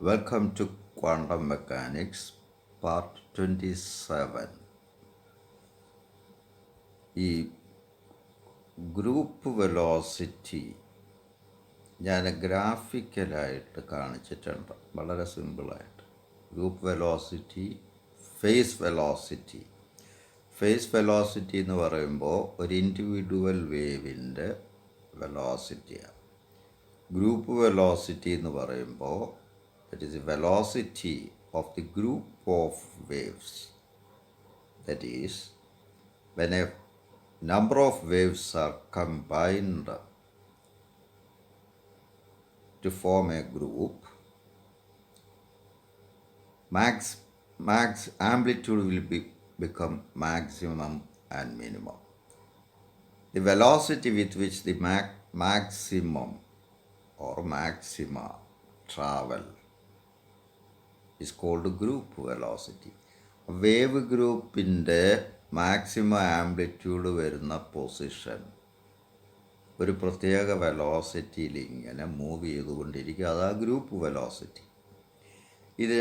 Welcome to Quantum Mechanics Part 27. ഈ group velocity ഞാൻ ഗ്രാഫിക്കലായിട്ട് കാണിച്ചിട്ടുണ്ട്, വളരെ സിമ്പിളായിട്ട്. Group velocity, phase velocity. Phase velocity എന്ന് പറയുമ്പോൾ ഒരു ഇൻഡിവിജ്വൽ വേവിൻ്റെ വെലോസിറ്റിയാണ്. ഗ്രൂപ്പ് വെലോസിറ്റി എന്ന് പറയുമ്പോൾ it is the velocity of the group of waves. That is, when a number of waves are combined to form a group, max amplitude will become maximum and minimum. The velocity with which the maximum or maxima travel is called group velocity. Wave ഗ്രൂപ്പിൻ്റെ maximum amplitude വരുന്ന position ഒരു പ്രത്യേക വെലോസിറ്റിയിൽ ഇങ്ങനെ move ചെയ്തുകൊണ്ടിരിക്കുക. അതാ group velocity. ഇത്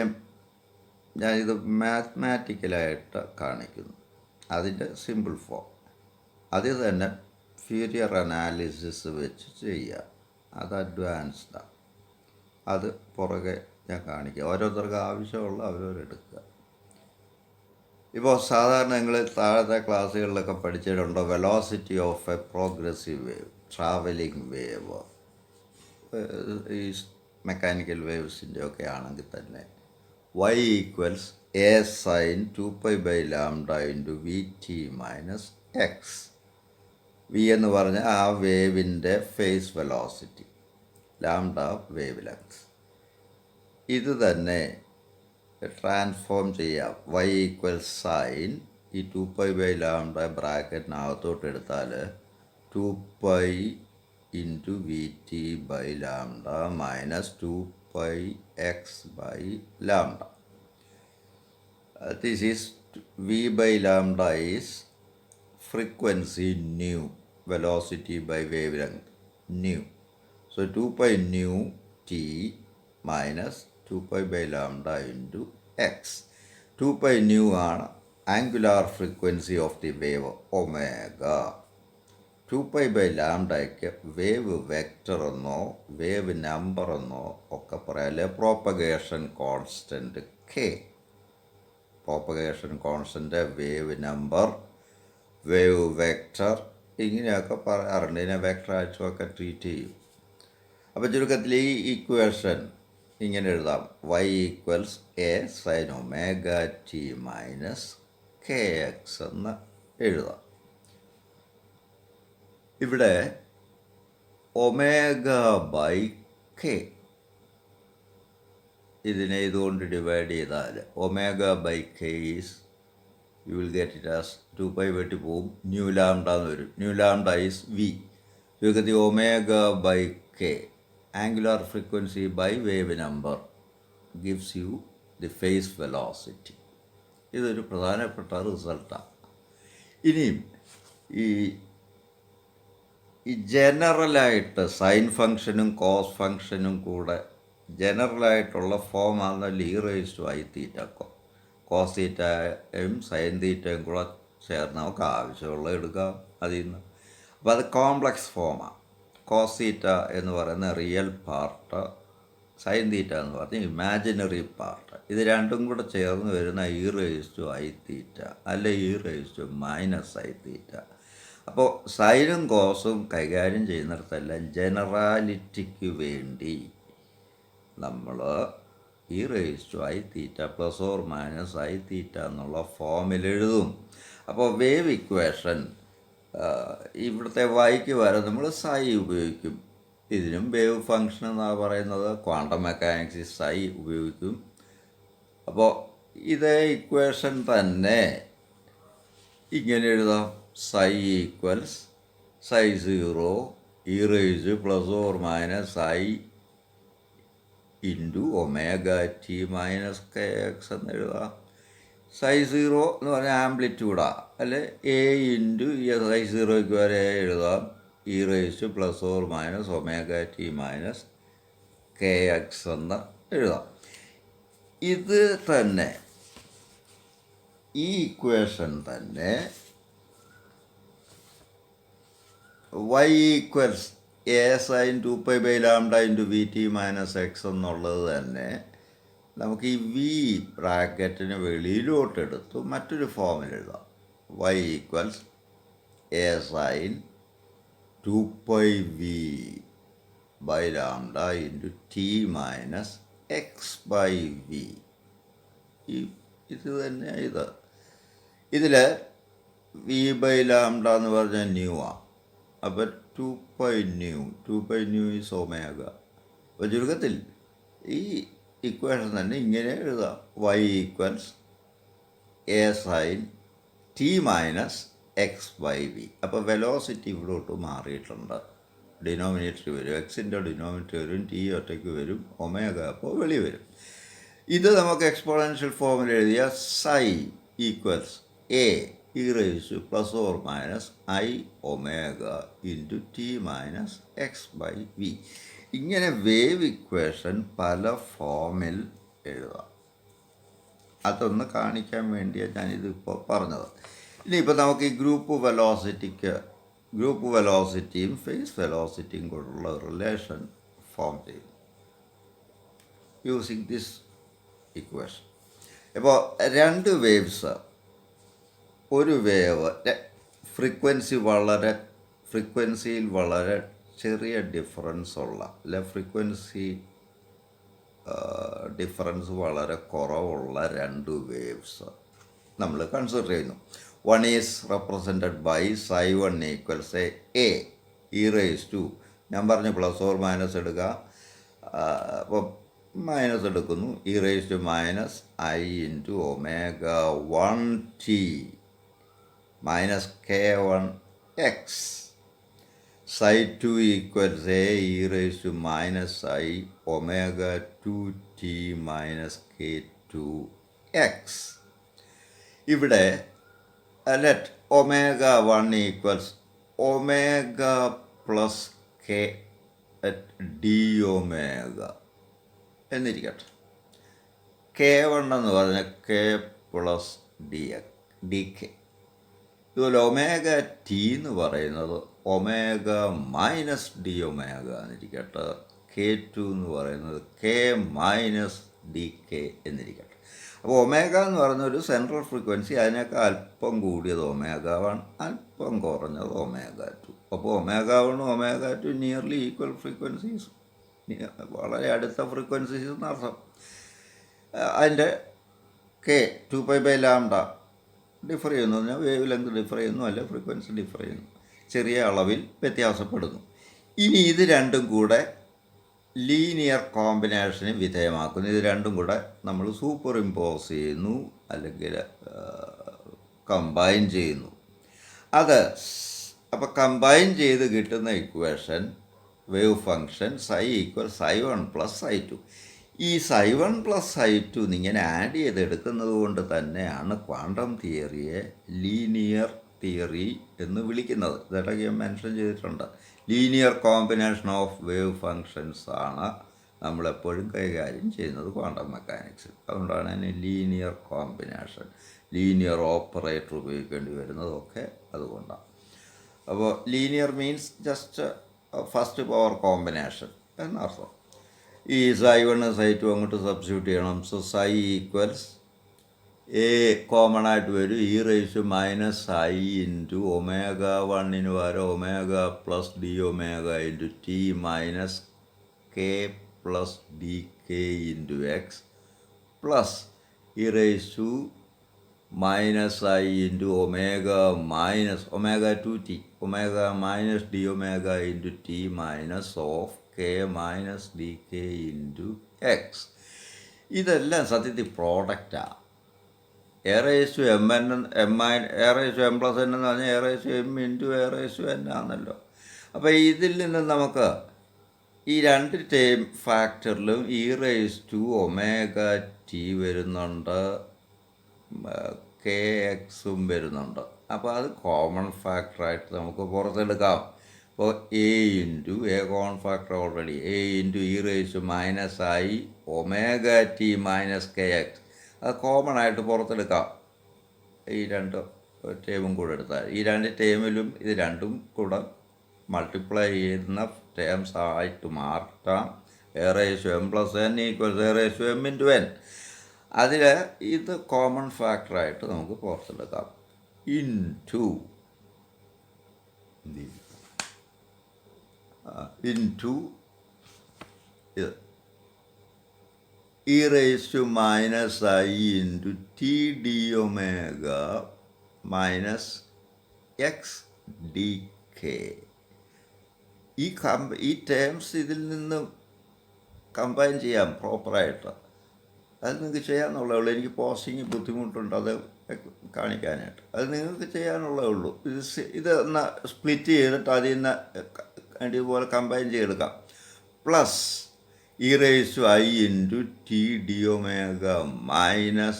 ഞാനിത് മാത്തമാറ്റിക്കലായിട്ട് കാണിക്കുന്നു, അതിൻ്റെ സിമ്പിൾ ഫോം. അത് തന്നെ ഫ്യൂരിയർ അനാലിസിസ് വെച്ച് ചെയ്യുക. അത് അഡ്വാൻസ്ഡാണ്. അത് പുറകെ ഞാൻ കാണിക്കുക. ഓരോരുത്തർക്ക് ആവശ്യമുള്ള അവരവരെടുക്കുക. ഇപ്പോൾ സാധാരണ നിങ്ങൾ താഴത്തെ ക്ലാസ്സുകളിലൊക്കെ പഠിച്ചിട്ടുണ്ടോ velocity of a progressive wave, traveling wave. ഈ മെക്കാനിക്കൽ വേവ്സിൻ്റെ ഒക്കെ ആണെങ്കിൽ തന്നെ y equals a sin 2π/λ into vt minus x. V എന്ന് പറഞ്ഞാൽ ആ വേവിൻ്റെ phase velocity, lambda wavelength. ഇത് തന്നെ ട്രാൻസ്ഫോം ചെയ്യാം. y ഈക്വൽസ് സൈൻ ഈ 2π/λ ബ്രാക്കറ്റിനകത്തോട്ട് എടുത്താൽ 2π into vt/λ minus 2πx/λ. This is v/λ is frequency nu, velocity by wavelength nu. So 2π nu t minus 2π/λ into x. 2π nu ആണ് angular frequency of the wave omega. 2π/λയ്ക്ക് wave vector എന്നോ wave number എന്നോ ഒക്കെ പറയാം, അല്ലെ propagation constant k. Propagation constant, wave number, wave vector, ഇങ്ങനെയൊക്കെ പറയാറുണ്ട്. ഇതിനെ വെക്റ്റർ ആയിട്ടൊക്കെ ട്രീറ്റ് ചെയ്യും. അപ്പോൾ ചുരുക്കത്തിൽ ഈ ഇക്വേഷൻ ഇങ്ങനെ എഴുതാം: y equals a sin omega t minus k x എന്ന് എഴുതാം. ഇവിടെ ഒമേഗ ബൈ കെ, ഇതിനെ ഇതുകൊണ്ട് ഡിവൈഡ് ചെയ്താൽ omega by k is, you will get it as 2π വെട്ടി പോവും, ന്യൂ ലാംഡ എന്ന് വരും. Nu lambda is v. ചുരുക്കത്തിൽ omega by k, angular frequency by wave number, gives you the phase velocity. ഇതൊരു പ്രധാനപ്പെട്ട റിസൾട്ടാണ്. ഇനിയും ഈ ജനറലായിട്ട് സൈൻ ഫങ്ഷനും കോസ് ഫങ്ഷനും കൂടെ ജനറലായിട്ടുള്ള ഫോമാണെന്നല്ല e raise to i theta. Cos തീറ്റയും സൈൻ തീറ്റയും കൂടെ ചേർന്ന് നമുക്ക് ആവശ്യമുള്ള എടുക്കാം അതിൽ നിന്ന്. അപ്പോൾ അത് കോംപ്ലക്സ് ഫോമാണ്. കോസ് തീറ്റ എന്ന് പറയുന്ന റിയൽ പാർട്ട്, സൈൻ തീറ്റ എന്ന് പറഞ്ഞാൽ ഇമാജിനറി പാർട്ട്. ഇത് രണ്ടും കൂടെ ചേർന്ന് വരുന്ന e raise to i theta, അല്ലെ e raise to minus i theta. അപ്പോൾ സൈനും കോസും കൈകാര്യം ചെയ്യുന്നിടത്തെല്ലാം ജനറാലിറ്റിക്ക് വേണ്ടി നമ്മൾ e raise to i theta plus or minus i theta എന്നുള്ള ഫോമിൽ എഴുതും. അപ്പോൾ വേവ് ഇക്വേഷൻ ഇവിടുത്തെ വൈക്ക് വരെ നമ്മൾ സൈ ഉപയോഗിക്കും. ഇതിനും വേവ് ഫങ്ഷൻ എന്നാണ് പറയുന്നത്. ക്വാണ്ടം മെക്കാനിക്സിൽ സൈ ഉപയോഗിക്കും. അപ്പോൾ ഇതേ ഇക്വേഷൻ തന്നെ ഇങ്ങനെ എഴുതാം: psi equals psi 0 e raise plus or minus I into omega t minus k x എന്ന് എഴുതാം. സൈ 0 എന്ന് പറഞ്ഞാൽ ആംപ്ലിറ്റ്യൂഡാണ്, അല്ലെ എ ഇൻറ്റു സൈ 0ക്ക് വരെ എഴുതാം e raise plus or minus omega t minus k x എന്ന് എഴുതാം. ഇത് തന്നെ ഈ ഇക്വേഷൻ തന്നെ y equals A sine 2π/λ into v t minus x എന്നുള്ളത് തന്നെ നമുക്ക് ഈ വി ബ്രാക്കറ്റിന് വെളിയിലോട്ട് എടുത്തു മറ്റൊരു ഫോമിൽ എഴുതാം. y equals A sine 2πv/λ into T minus x/v. ഇത് തന്നെ ഇതിൽ v/λ എന്ന് പറഞ്ഞാൽ ന്യൂ ആണ്. അപ്പോൾ 2π ന്യൂ ഈസ് ഒമേഗ. അപ്പോൾ ചുരുക്കത്തിൽ ഈ ഇക്വേഷൻ തന്നെ ഇങ്ങനെ എഴുതാം. y equals A sine T minus x/v. അപ്പോൾ വെലോസിറ്റി ഇവിടോട്ട് മാറിയിട്ടുണ്ട്. ഡിനോമിനേറ്റർ വരും, എക്സിൻ്റെ ഡിനോമിനേറ്റർ വരും, ടി ഒറ്റയ്ക്ക് വരും, ഒമേഗ അപ്പോൾ വെളി വരും. ഇത് നമുക്ക് എക്സ്പോണൻഷ്യൽ ഫോമിൽ എഴുതിയ psi equals a e raise plus or minus i omega into T minus x/v. ഇങ്ങനെ വേവ് ഇക്വേഷൻ പല ഫോമിൽ എഴുതാം. അതൊന്ന് കാണിക്കാൻ വേണ്ടിയാണ് ഞാനിതിപ്പോൾ പറഞ്ഞത്. ഇനിയിപ്പോൾ നമുക്ക് ഈ ഗ്രൂപ്പ് വെലോസിറ്റിയും ഫേസ് വെലോസിറ്റിയും കൊണ്ടുള്ള റിലേഷൻ ഫോം ചെയ്യും യൂസിങ് ദിസ് ഇക്വേഷൻ. ഇപ്പോൾ രണ്ട് വേവ്സ്, ഒരു വേവ് ഫ്രീക്വൻസിയിൽ വളരെ ചെറിയ ഡിഫറൻസ് ഉള്ള ഫ്രീക്വൻസി ഡിഫറൻസ് വളരെ കുറവുള്ള രണ്ട് വേവ്സ് നമ്മൾ കൺസിഡർ ചെയ്യുന്നു. One is represented by ψ1 equals a e raise to, ഞാൻ പറഞ്ഞു പ്ലസ് ഓർ മൈനസ് എടുക്കുക, അപ്പോൾ മൈനസ് എടുക്കുന്നു, e raise to minus I into omega 1t minus k1 x. ψ2 equals a e raise to minus i omega 2t minus k2 x. ഇവിടെ let omega 1 equals omega plus k d omega എന്നിരിക്കട്ടെ. k1 എന്ന് പറഞ്ഞാൽ k plus D k. ഇതുപോലെ omega t എന്ന് പറയുന്നത് omega minus D omega എന്നിരിക്കട്ടെ. k2 എന്ന് പറയുന്നത് കെ മൈനസ് ഡി കെ എന്നിരിക്കട്ടെ. അപ്പോൾ ഒമേഗ എന്ന് പറയുന്ന ഒരു സെൻട്രൽ ഫ്രീക്വൻസി, അതിനേക്കാൾ അല്പം കൂടിയത് ഒമേഗ 1, അല്പം കുറഞ്ഞത് ഒമേഗ 2. അപ്പോൾ omega 1 omega 2 nearly equal frequencies, വളരെ അടുത്ത ഫ്രീക്വൻസീസ് എന്നർത്ഥം. അതിൻ്റെ കെ 2π/λ ഡിഫർ ചെയ്യുന്നു പറഞ്ഞാൽ വേവ് ലെങ്ത് ഡിഫർ ചെയ്യുന്നു, അല്ലെ ഫ്രീക്വൻസി ഡിഫർ ചെയ്യുന്നു, ചെറിയ അളവിൽ വ്യത്യാസപ്പെടുന്നു. ഇനി ഇത് രണ്ടും കൂടെ ലീനിയർ കോമ്പിനേഷന് വിധേയമാക്കുന്നു. ഇത് രണ്ടും കൂടെ നമ്മൾ സൂപ്പർ ഇമ്പോസ് ചെയ്യുന്നു, അല്ലെങ്കിൽ കമ്പൈൻ ചെയ്യുന്നു. അപ്പോൾ കമ്പൈൻ ചെയ്ത് കിട്ടുന്ന equation wave function ψ equal ψ1 plus ψ2. ഈ ψ1 പ്ലസ് ψ2 ഇങ്ങനെ ആഡ് ചെയ്തെടുക്കുന്നത് കൊണ്ട് തന്നെയാണ് ക്വാണ്ടം തിയറിയെ ലീനിയർ തിയറി എന്ന് വിളിക്കുന്നത്. ഇതൊക്കെ ഞാൻ മെൻഷൻ ചെയ്തിട്ടുണ്ട്. Linear combination of wave functions ആണ് നമ്മളെപ്പോഴും കൈകാര്യം ചെയ്യുന്നത് ക്വാണ്ടം മെക്കാനിക്സിൽ. അതുകൊണ്ടാണ് അതിന് ലീനിയർ കോമ്പിനേഷൻ, ലീനിയർ ഓപ്പറേറ്റർ ഉപയോഗിക്കേണ്ടി വരുന്നതൊക്കെ അതുകൊണ്ടാണ്. അപ്പോൾ linear means just first power combination എന്നർത്ഥം. ഈ ψ1 ψ2 അങ്ങോട്ട് സബ്സ്റ്റിറ്റ്യൂട്ട് ചെയ്യണം. സോ ψ ഈക്വൽസ് എ കോമൺ ആയിട്ട് വരും, E raise minus I into omega 1 പകരം omega plus D omega into T minus K plus D K into X plus E raise to minus I into omega minus omega 2t omega minus D omega into T minus of K minus D K into X. ഇതെല്ലാം സത്യത്തിൽ പ്രോഡക്റ്റാണ്. A raise to M N A raise to M plus N എന്ന് പറഞ്ഞാൽ A raise to M into a raise to n ആണല്ലോ. അപ്പോൾ ഇതിൽ നിന്ന് നമുക്ക് ഈ രണ്ട് ടേം ഫാക്ടറിലും e raise to omega t വരുന്നുണ്ട്, കെ എക്സും വരുന്നുണ്ട്. അപ്പോൾ അത് കോമൺ ഫാക്ടറായിട്ട് നമുക്ക് പുറത്തെടുക്കാം. അപ്പോൾ a into a common factor already a into e raise to minus i omega t minus k x. അത് കോമൺ ആയിട്ട് പുറത്തെടുക്കാം. ഈ രണ്ട് ടേമും കൂടെ എടുത്താൽ ഈ രണ്ട് ടേമിലും ഇത് രണ്ടും കൂടെ മൾട്ടിപ്ലൈ ചെയ്യുന്ന ടേംസ് ആയിട്ട് മാറ്റാം. a/m+n=a/m×n. അതിൽ ഇത് കോമൺ ഫാക്ടറായിട്ട് നമുക്ക് പുറത്തെടുക്കാം. ഇൻറ്റു ഇത് e⁻⁻i into t d⁻ minus x dk. ഈ ടേംസ് ഇതിൽ നിന്ന് കമ്പൈൻ ചെയ്യാം പ്രോപ്പറായിട്ട്. അത് നിങ്ങൾക്ക് ചെയ്യാനുള്ളേ ഉള്ളൂ. എനിക്ക് പോസ്റ്റിങ് ബുദ്ധിമുട്ടുണ്ട് അത് കാണിക്കാനായിട്ട്. അത് നിങ്ങൾക്ക് ചെയ്യാനുള്ളേ ഉള്ളൂ. ഇത് ഒന്ന് സ്പ്ലിറ്റ് ചെയ്തിട്ട് അതിൽ നിന്ന് ഇതുപോലെ കമ്പൈൻ ചെയ്തെടുക്കാം. Plus e⁻i into t d⁻ minus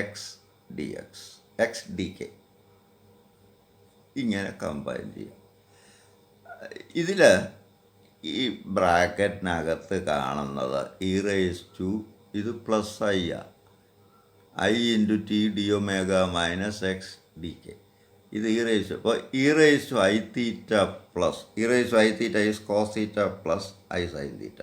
x dk. ഇങ്ങനെ കമ്പൈൻ ചെയ്യാം. ഇതിൽ ഈ ബ്രാക്കറ്റിനകത്ത് കാണുന്നത് ഇത് plus I i into t d⁻ minus x dk. ഇത് അപ്പോൾ e⁻i⁻θ plus e⁻i⁻θ is cos θ plus I sin θ.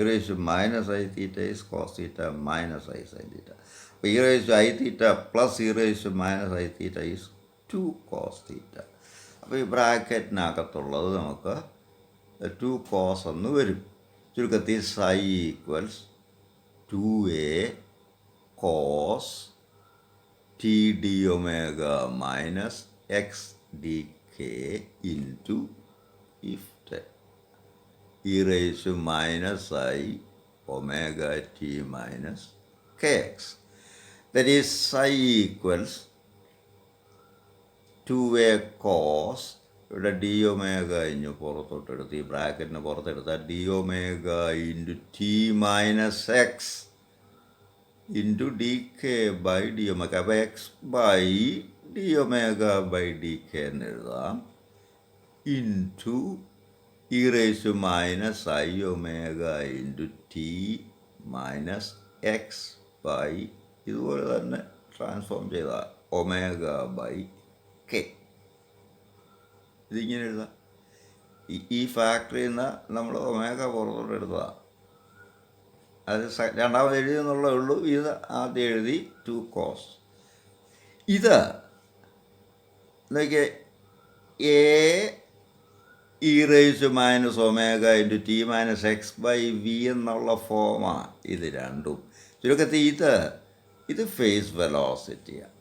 e⁻i⁻θ is cos θ minus I sin θ. അപ്പോൾ e⁻i⁻θ plus e⁻i⁻θ is 2 cos θ. അപ്പോൾ ഈ ബ്രാക്കറ്റിനകത്തുള്ളത് നമുക്ക് 2 cos എന്ന് വരും. ചുരുക്കത്തിൽ psi equals 2a cos t d⁻ minus x dk into if e⁻i omega t minus kx. That is psi equals 2a cos ഇവിടെ d⁻ ഇഞ്ഞ് പുറത്തോട്ടെടുത്ത് ഈ ബ്രാക്കറ്റിന് പുറത്തെടുത്താൽ d⁻ into t minus x into dk by d⁻. അപ്പോൾ x by d⁻ dk എന്ന് എഴുതാം. Into e⁻i omega into t minus x by ഇതുപോലെ തന്നെ transform ചെയ്താൽ omega by K. ഇതിങ്ങനെ എഴുതാം. ഈ ഫാക്ടറിയിൽ നിന്ന് നമ്മൾ ഒമേഗ പുറത്തോട്ട് എടുത്തതാണ്. അത് രണ്ടാമത് എഴുതിയെന്നുള്ളേ ഉള്ളൂ. ഇത് ആദ്യം എഴുതി 2 cos. ഇത് നോക്കിയേ e⁻ into t minus x by v എന്നുള്ള ഫോമാണ് ഇത് രണ്ടും. ചുരുക്കത്തിൽ ഇത് ഫേസ് വെലോസിറ്റിയാണ്.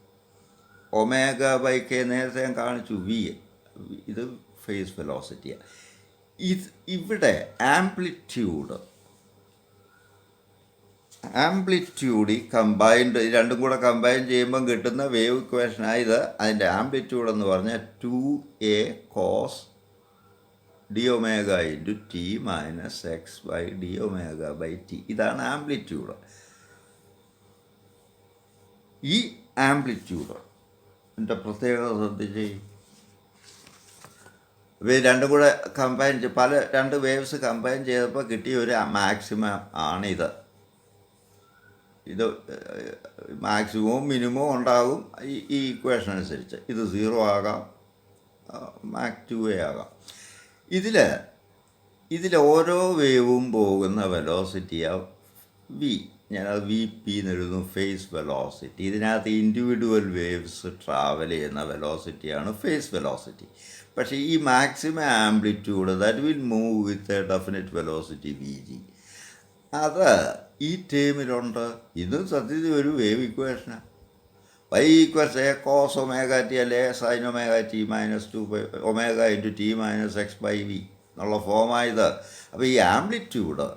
ഒമേഗ ബൈ കെ നേരത്തെ ഞാൻ കാണിച്ചു, v ഇത് ഫേസ് വെലോസിറ്റിയാണ്. ഇവിടെ ആംപ്ലിറ്റ്യൂഡ് ഈ കമ്പൈൻഡ് രണ്ടും കൂടെ കമ്പൈൻ ചെയ്യുമ്പം കിട്ടുന്ന വേവ് ഇക്വേഷനായത്. അതിൻ്റെ ആംപ്ലിറ്റ്യൂഡ് എന്ന് പറഞ്ഞാൽ 2a cos d⁻ into t minus x by d⁻ by t. ഇതാണ് ആംപ്ലിറ്റ്യൂഡ്. ഈ ആംപ്ലിറ്റ്യൂഡ് എൻ്റെ പ്രത്യേകത ശ്രദ്ധിച്ച് രണ്ടും കൂടെ കമ്പൈൻ രണ്ട് വേവ്സ് കമ്പൈൻ ചെയ്തപ്പോൾ കിട്ടിയ ഒരു മാക്സിമം ആണിത്. ഇത് മാക്സിമവും മിനിമവും ഉണ്ടാകും ഈ ഇക്വേഷൻ അനുസരിച്ച്. ഇത് 0 ആകാം, മാക് 2a ആകാം. ഇതിൽ ഓരോ വേവും പോകുന്ന വെലോസിറ്റിയാണ് v. ഞാനത് വി പി എന്ന് എഴുതുന്നു, ഫേസ് വെലോസിറ്റി. ഇതിനകത്ത് ഇൻഡിവിജ്വൽ വേവ്സ് ട്രാവൽ ചെയ്യുന്ന വെലോസിറ്റിയാണ് ഫേസ് വെലോസിറ്റി. പക്ഷേ ഈ maximum amplitude that will move with a definite velocity vg, അത് ഈ ടേമിലുണ്ട്. ഇത് സത്യത്തിൽ ഒരു വേവ് ഇക്വേഷനാണ്. y equals a cos omega t അല്ലെ a sin omega t minus 2 omega into t minus x by v എന്നുള്ള ഫോമായത്. അപ്പോൾ ഈ ആംപ്ലിറ്റ്യൂഡ്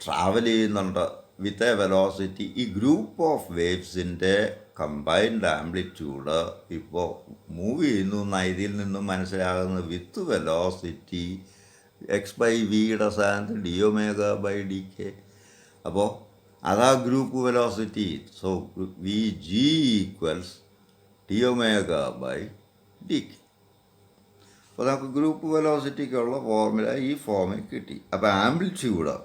ട്രാവൽ ചെയ്യുന്നുണ്ട് വിത്ത് എ വെലോസിറ്റി. ഈ ഗ്രൂപ്പ് ഓഫ് വേവ്സിൻ്റെ കമ്പൈൻഡ് ആംപ്ലിറ്റ്യൂഡ് ഇപ്പോൾ മൂവ് ചെയ്യുന്നു എന്നാണ് ഇതിൽ നിന്നും മനസ്സിലാകുന്നത് വിത്ത് വെലോസിറ്റി എക്സ് ബൈ വിയുടെ സ്ഥാനത്ത് d⁻ by dk. അപ്പോൾ അതാ group velocity. So vg equals d⁻ by dk. അപ്പോൾ നമുക്ക് ഗ്രൂപ്പ് വെലോസിറ്റിക്കുള്ള ഫോർമുല ഈ ഫോമിൽ കിട്ടി. അപ്പോൾ ആംപ്ലിറ്റ്യൂഡ്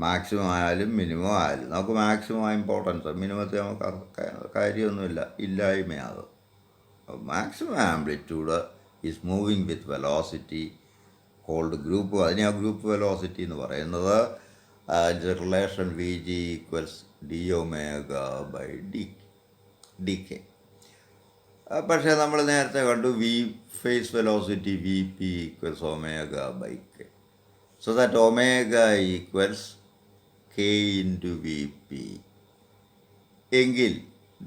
മാക്സിമം ആയാലും മിനിമം ആയാലും നമുക്ക് മാക്സിമം ഇമ്പോർട്ടൻസ്, മിനിമത്തിൽ നമുക്ക് കാര്യമൊന്നുമില്ല, ഇല്ലായ്മയാകും. Maximum amplitude is moving with velocity called group, അതിനെ ആ ഗ്രൂപ്പ് വെലോസിറ്റി എന്ന് പറയുന്നത് relation v g equals d omega by D k. പക്ഷേ നമ്മൾ നേരത്തെ കണ്ടു phase velocity v p equals omega by k. So that omega equals k into v p എങ്കിൽ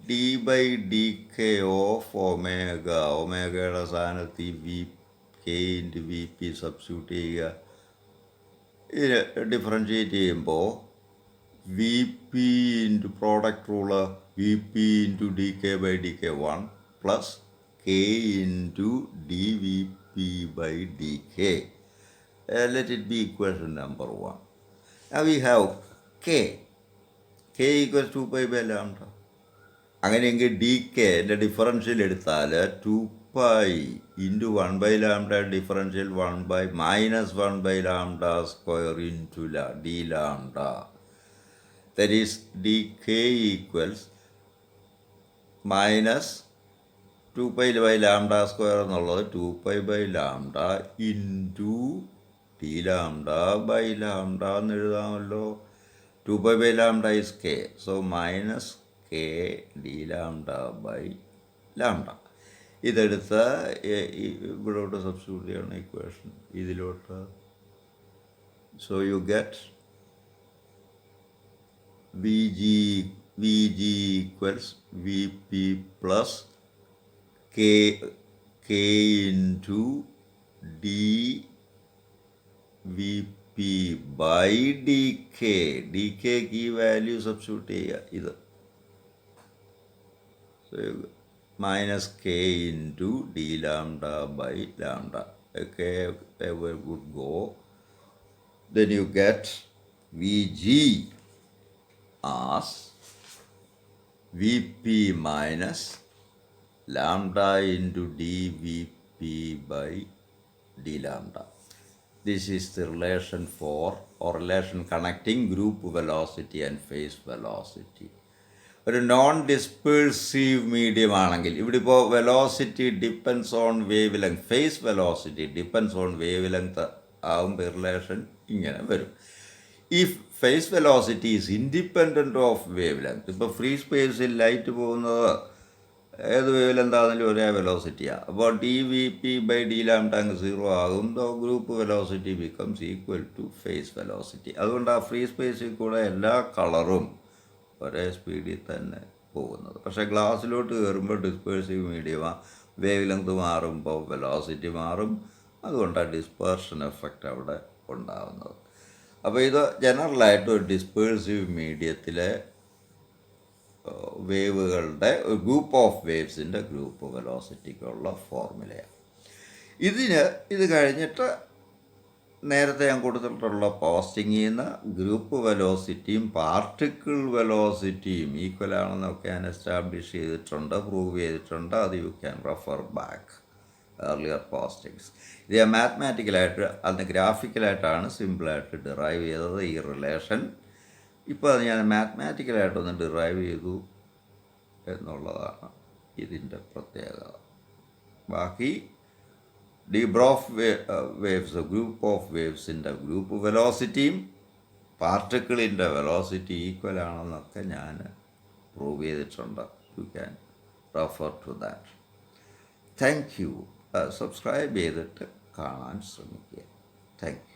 d by D k of omega, ഒമേഗയുടെ സ്ഥാനത്ത് v k into v p substitute ചെയ്യുക. ഇത് differentiate ചെയ്യുമ്പോൾ v P into product rule V P into D K by D K 1 plus K into D V P by D K. Let it be equation number 1. Now we have k equals 2 pi by lambda. അങ്ങനെയെങ്കിൽ D K എൻ്റെ differential എടുത്താൽ 2 pi into 1 by lambda differential 1 by minus 1 by lambda square into d lambda. That is dk equals minus 2 pi by lambda square എന്നുള്ളത് 2 pi by lambda into d lambda by lambda എന്ന് എഴുതാമല്ലോ. 2 pi by lambda is k, so minus k d lambda by lambda. ഇതെടുത്ത് ഇവിടോട്ട് substitute ചെയ്യണം equation ഇതിലോട്ട്. So you get v g equals v p plus k into d v P by D k. D കെക്ക് ഈ value substitute ചെയ്യുക. ഇത് minus k into d lambda by lambda. K would go. Then you get Vg as Vp minus lambda into dVp by d lambda. This is the relation for, or relation connecting group velocity and phase velocity. ഒരു non dispersive medium ആണെങ്കിൽ ഇവിടെ ഇപ്പോൾ velocity depends on wave length, phase velocity depends on wave length ആകുമ്പോൾ relation ഇങ്ങനെ വരും. If phase velocity is independent of wave length, ഇപ്പോൾ free സ്പേസിൽ light പോകുന്നത് ഏത് വേവ് ലെങ്ത് ആണെങ്കിലും ഒരേ വെലോസിറ്റിയാണ്. അപ്പോൾ D V P by D lambda അങ്ങ് 0 ആകുമ്പോൾ group velocity becomes equal to phase velocity. അതുകൊണ്ട് ആ ഫ്രീ സ്പേസിൽ കൂടെ എല്ലാ കളറും ഒരേ സ്പീഡിൽ തന്നെ പോകുന്നത്. പക്ഷേ ഗ്ലാസ്സിലോട്ട് കയറുമ്പോൾ ഡിസ്പേഴ്സീവ് മീഡിയമാണ്, വേവ് ലെങ്ത് മാറുമ്പോൾ വെലോസിറ്റി മാറും, അതുകൊണ്ടാണ് ഡിസ്പേർഷൻ എഫക്റ്റ് അവിടെ ഉണ്ടാകുന്നത്. അപ്പോൾ ഇത് ജനറലായിട്ട് ഒരു ഡിസ്പേഴ്സീവ് മീഡിയത്തിലെ വേവുകളുടെ ഒരു ഗ്രൂപ്പ് ഓഫ് വേവ്സിൻ്റെ ഗ്രൂപ്പ് വെലോസിറ്റിക്കുള്ള ഫോർമുലയാണ്. ഇത് കഴിഞ്ഞിട്ട് നേരത്തെ ഞാൻ കൊടുത്തിട്ടുള്ള പോസ്റ്റിങ്ങിൽ നിന്ന് ഗ്രൂപ്പ് വെലോസിറ്റിയും പാർട്ടിക്കിൾ വെലോസിറ്റിയും ഈക്വൽ ആണെന്നൊക്കെ ഞാൻ എസ്റ്റാബ്ലിഷ് ചെയ്തിട്ടുണ്ട്, പ്രൂവ് ചെയ്തിട്ടുണ്ട്. അത് U can refer back earlier postings. ഇത് ഞാൻ മാത്തമാറ്റിക്കലായിട്ട് അന്ന് ഗ്രാഫിക്കലായിട്ടാണ് സിമ്പിളായിട്ട് ഡിറൈവ് ചെയ്തത് ഈ റിലേഷൻ. ഇപ്പോൾ അത് ഞാൻ മാത്തമാറ്റിക്കലായിട്ടൊന്ന് ഡിറൈവ് ചെയ്തു എന്നുള്ളതാണ് ഇതിൻ്റെ പ്രത്യേകത. ബാക്കി വേവ്സ്, ഗ്രൂപ്പ് ഓഫ് വേവ്സിൻ്റെ ഗ്രൂപ്പ് വെലോസിറ്റിയും പാർട്ടിക്കിളിൻ്റെ വെലോസിറ്റി ഈക്വൽ ആണെന്നൊക്കെ ഞാൻ പ്രൂവ് ചെയ്തിട്ടുണ്ട്. You can refer to that. Thank you. Subscribe ചെയ്തിട്ട് കാണാൻ ശ്രമിക്കുക. Thank U.